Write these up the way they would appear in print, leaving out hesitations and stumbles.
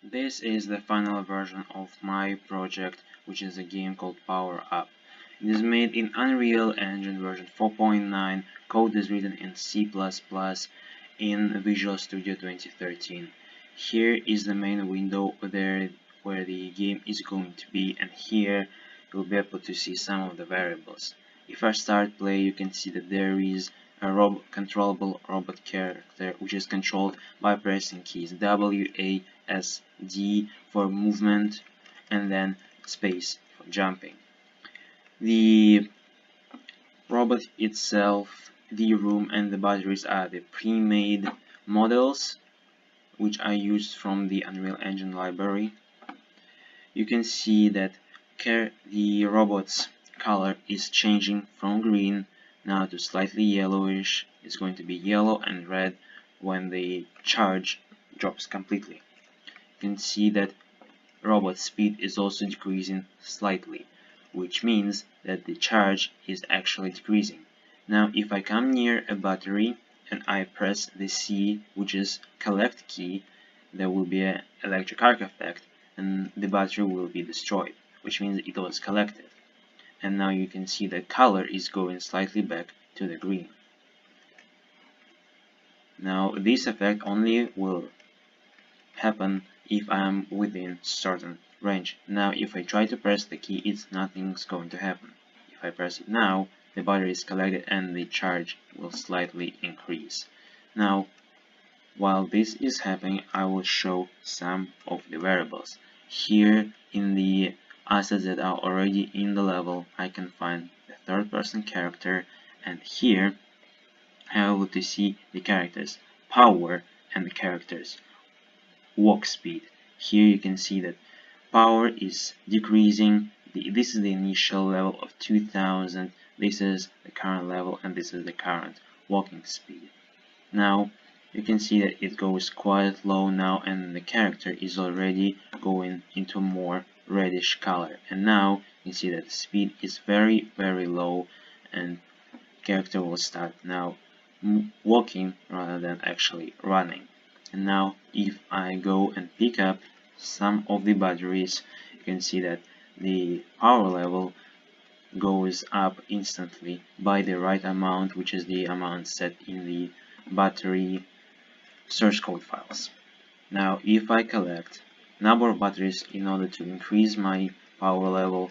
This is the final version of my project, which is a game called PowerUp. It is made in Unreal Engine version 4.9, code is written in C++ in Visual Studio 2013. Here is the main window there where the game is going to be, and here you'll be able to see some of the variables. If I start play, you can see that there is a controllable robot character which is controlled by pressing keys W, A, S, D for movement and then space for jumping. The robot itself, the room and the batteries are the pre-made models which I used from the Unreal Engine library. You can see that the robot's color is changing from green now to slightly yellowish. It's going to be yellow and red when the charge drops completely. You can see that robot speed is also decreasing slightly, which means that the charge is actually decreasing. Now if I come near a battery and I press the C, which is collect key, there will be an electric arc effect and the battery will be destroyed, which means it was collected. And now you can see the color is going slightly back to the green. Now this effect only will happen if I am within certain range. Now if I try to press the key, nothing's going to happen. If I press it now, the battery is collected and the charge will slightly increase. Now while this is happening, I will show some of the variables. Here in the assets that are already in the level, I can find the third-person character, and here I am able to see the characters power and the characters walk speed. Here you can see that power is decreasing. This is the initial level of 2000, this is the current level, and this is the current walking speed. Now you can see that it goes quite low now, and the character is already going into a more reddish color. And now you can see that the speed is very low, and character will start now walking rather than actually running. And now if I go and pick up some of the batteries, you can see that the power level goes up instantly by the right amount, which is the amount set in the battery source code files. Now if I collect number of batteries in order to increase my power level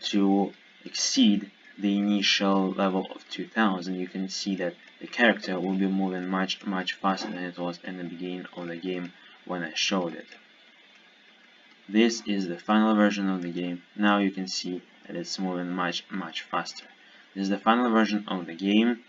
to exceed the initial level of 2000, you can see that the character will be moving much faster than it was in the beginning of the game when I showed it. This is the final version of the game. Now you can see that it's moving much faster. This is the final version of the game.